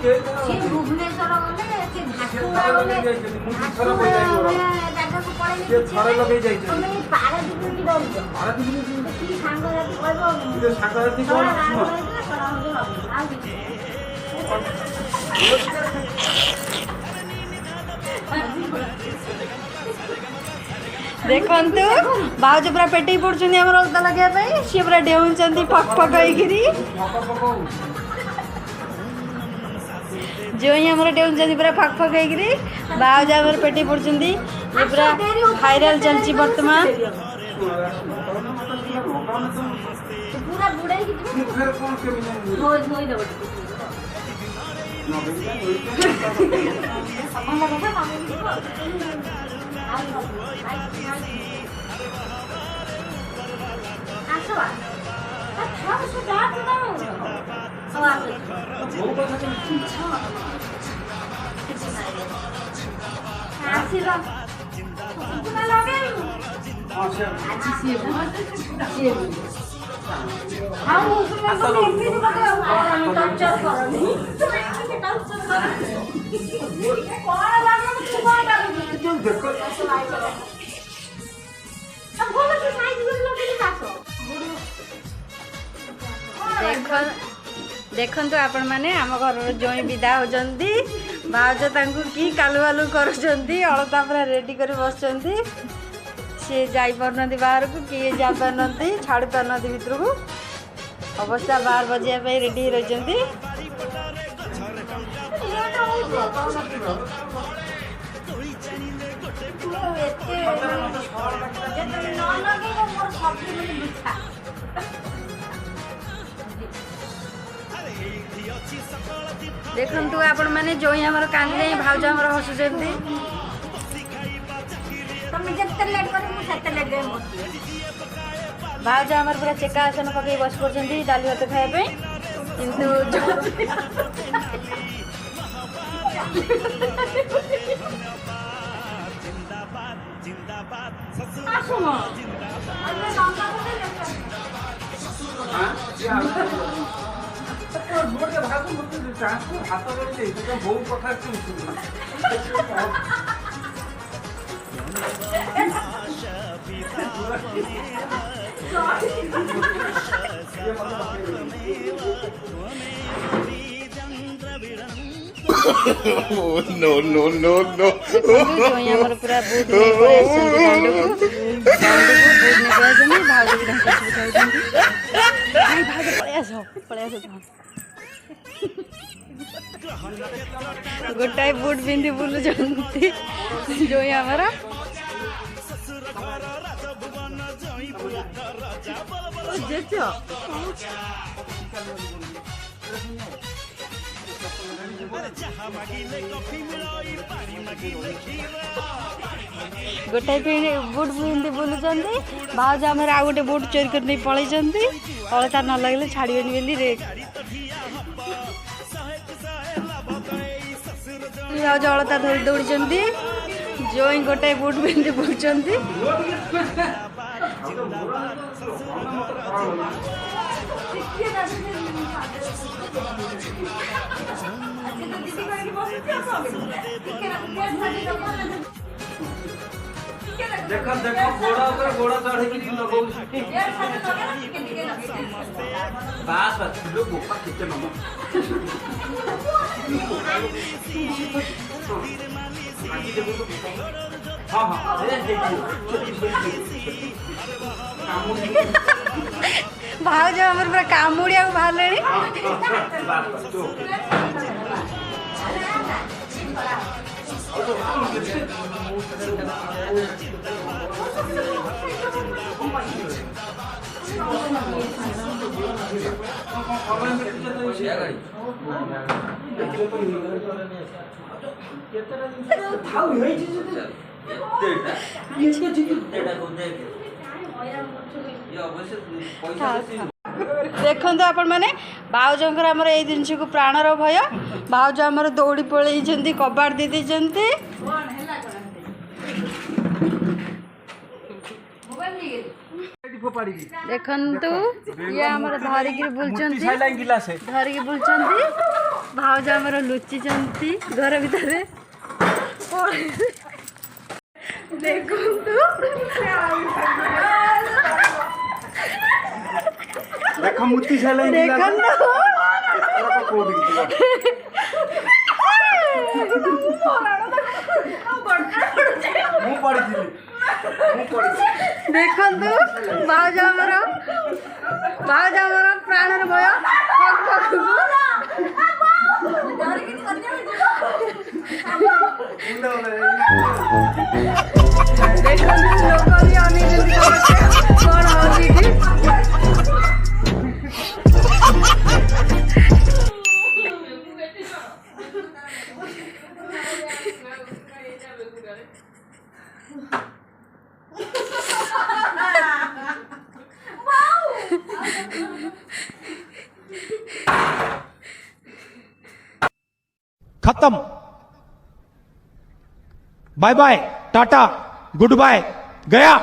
भुवनेश्वर गले ଥରେ ଲଗେଇ ଯାଇଛନ୍ତି देखंतु भाउज पूरा पेटे पड़ुछन हमर अलता लगे सी पूरा डेउछन फक फक होइगिरी जो ही हमारे डेउछन पूरा फक फक होइगिरी भाउज हमर पेटे पड़ुछन ये पूरा वायरल चलची वर्तमान पूरा बुड़ाई की फिर कौन के मिले होई दबो अपन लगा था आसवा अच्छा से डाट ना सवा वो কথা তুমি आसीला তুমি লাগে अच्छा आज से हां वो तो एमपी को टॉर्चर करनी तुम एमपी टॉर्चर करनी कोण लागलो तू कोण लागलो तू देखो अब बोलो कि साइज बोलो कि कासो देखंतु आपण माने आम घर जोई विदा होजंती भाउज तांकु की कालु वालु करूचंती अलता पूरा रेडी कर बसचंती सी जाई परनती बाहर को किए जा परनती छाड़ी परनती भीतर को अवस्था बाहर बजिया पे रेडी रहचंती देखंतु आपण माने जोई हमर कांदी जाई भाउज हमर हसुचंती तुम जब लेट कर मु सेट लेट गए भाउज हमर पूरा चेका आसन पकई बस परचंती डाली भात खाए पे किंतु आसो म अरे लंका को बोल के भाग मत ट्रांसफर हाथ में तो बहुत कथा no no no no हमर पूरा बूट में पड़े दांडो को बूट में पड़े जमी भाग के ढंका से जाउछंती आई भाग पळे आसो गोटाई बूट बिंदी बुलु जंती जो हमारा जेचो गोटाई बुट पिंधि बुलुचंती भाउज आमर आ गोटे बुट चोरी कर नहीं पलैचंती अलता न लगले छाड़िबेनी बेली रे भाउज अलता धरी दौड़चंती जो ही गोटाई बुट पिंधि बुलुचंती देखो देखो घोड़ा ऊपर घोड़ा चढ़े की लगो बस बस लोग गोपा खींचे मामा हां हां भाउज हमर पूरा कामुड़िया बाहरले देखते आपण मैंने भाउजर आमर ये जिनस को प्राणर भय भाउज आमर दौड़ी पलि कबाड़ दे देते ଫୋପାଡ଼ିବି ଦେଖନ୍ତୁ ଇଏ ଆମର ଧରିକି ବୁଲୁଛନ୍ତି ସାଇଲାଇଁ ଗିଲାସେ ଧରିକି ବୁଲୁଛନ୍ତି ଭାଉଜ ଆମର ଲୁଚିଛନ୍ତି ଘର ଭିତରେ ଦେଖନ୍ତୁ ଦେଖ ମୁତି ସାଇଲାଇଁ ଦେଖନ୍ତୁ କୋଉଠିକି ଯିବ ମୁଁ ପଡ଼ିଥିଲି ଦେଖନ୍ତୁ ଭାଉଜ ଆମର ପ୍ରାଣର ଭୟ ଦେଖନ୍ତୁ ଲୋକ ବି ଅନେଇଛନ୍ତି କଣ ହଉଛି କି खत्म bye bye tata goodbye गया।